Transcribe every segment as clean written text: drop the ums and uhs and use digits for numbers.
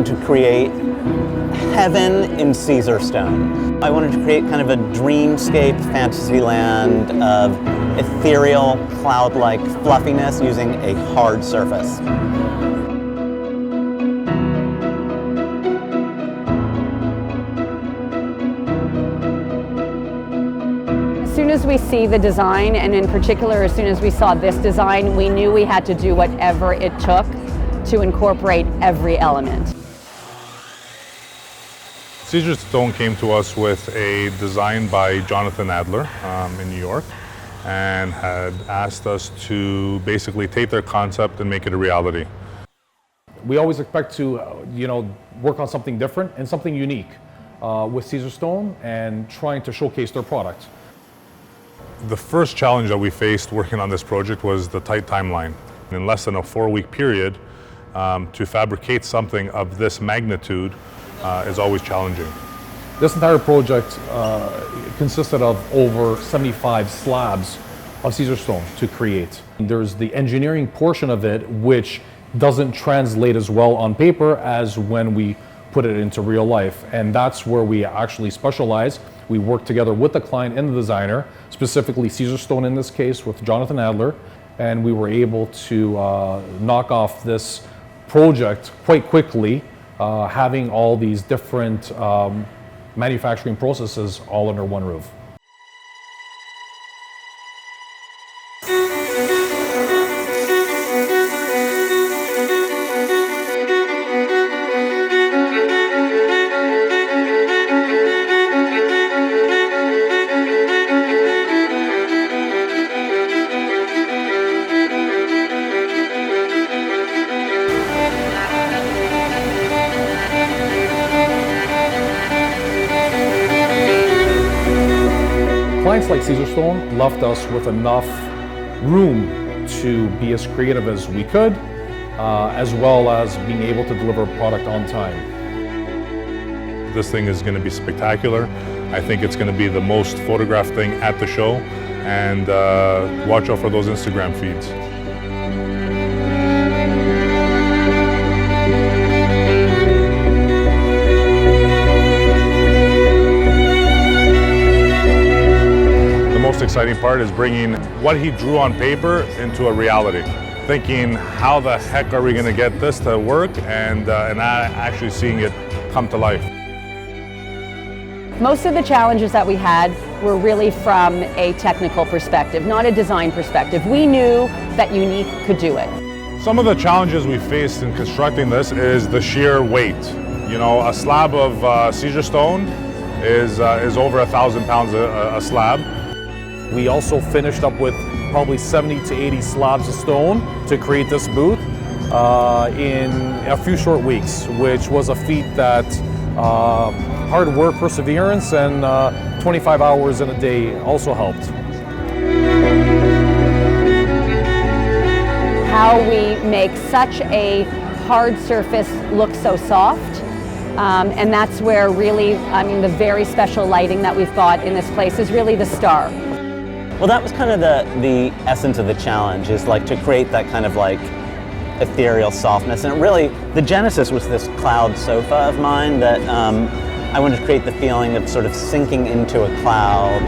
wanted to create heaven in Caesarstone. I wanted to create kind of a dreamscape fantasy land of ethereal, cloud-like fluffiness using a hard surface. As soon as we see the design, and in particular as soon as we saw this design, we knew we had to do whatever it took to incorporate every element. Caesarstone came to us with a design by Jonathan Adler in New York, and had asked us to basically take their concept and make it a reality. We always expect to, work on something different and something unique with Caesarstone and trying to showcase their product. The first challenge that we faced working on this project was the tight timeline. In less than a 4-week period, to fabricate something of this magnitude is always challenging. This entire project consisted of over 75 slabs of Caesarstone to create. There's the engineering portion of it, which doesn't translate as well on paper as when we put it into real life. And that's where we actually specialize. We work together with the client and the designer, specifically Caesarstone in this case with Jonathan Adler, and we were able to knock off this project quite quickly, having all these different manufacturing processes all under one roof. Clients like Caesarstone left us with enough room to be as creative as we could, as well as being able to deliver a product on time. This thing is going to be spectacular. I think it's going to be the most photographed thing at the show, and watch out for those Instagram feeds. The most exciting part is bringing what he drew on paper into a reality. Thinking, how the heck are we going to get this to work, and actually seeing it come to life. Most of the challenges that we had were really from a technical perspective, not a design perspective. We knew that Unique could do it. Some of the challenges we faced in constructing this is the sheer weight. You know, a slab of Caesarstone is over 1,000 pounds a slab. We also finished up with probably 70 to 80 slabs of stone to create this booth in a few short weeks, which was a feat that hard work, perseverance, and 25 hours in a day also helped. How we make such a hard surface look so soft, and that's where really, the very special lighting that we've got in this place is really the star. Well, that was kind of the essence of the challenge, is like to create that kind of like ethereal softness. And really, the genesis was this cloud sofa of mine that I wanted to create the feeling of sort of sinking into a cloud.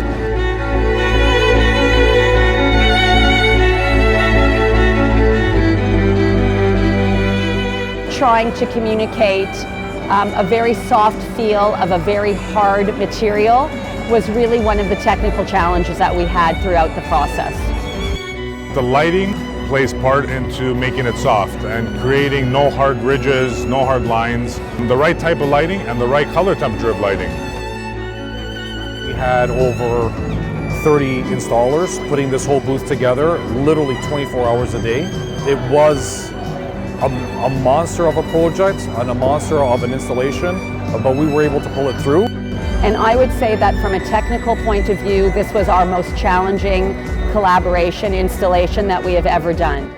Trying to communicate a very soft feel of a very hard material was really one of the technical challenges that we had throughout the process. The lighting plays part into making it soft and creating no hard ridges, no hard lines, the right type of lighting and the right color temperature of lighting. We had over 30 installers putting this whole booth together, literally 24 hours a day. It was a monster of a project and a monster of an installation, but we were able to pull it through. And I would say that from a technical point of view, this was our most challenging collaboration installation that we have ever done.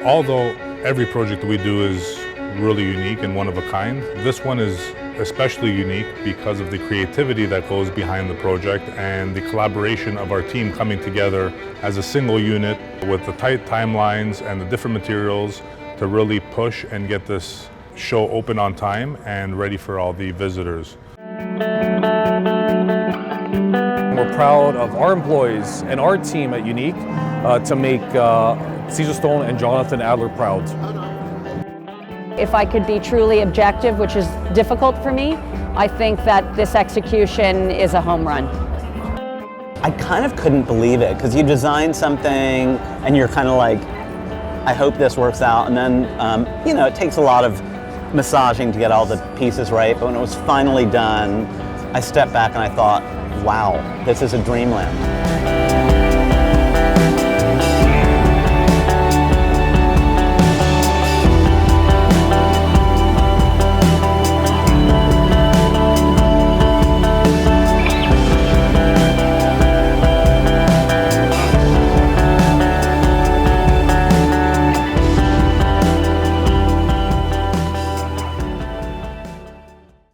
Although every project that we do is really unique and one of a kind, this one is especially unique because of the creativity that goes behind the project and the collaboration of our team coming together as a single unit with the tight timelines and the different materials to really push and get this show open on time and ready for all the visitors. We're proud of our employees and our team at Unique to make Caesarstone and Jonathan Adler proud. If I could be truly objective, which is difficult for me, I think that this execution is a home run. I kind of couldn't believe it, because you design something and you're kind of like, I hope this works out, and then you know, it takes a lot of massaging to get all the pieces right, but when it was finally done, I stepped back and I thought, wow, this is a dreamland.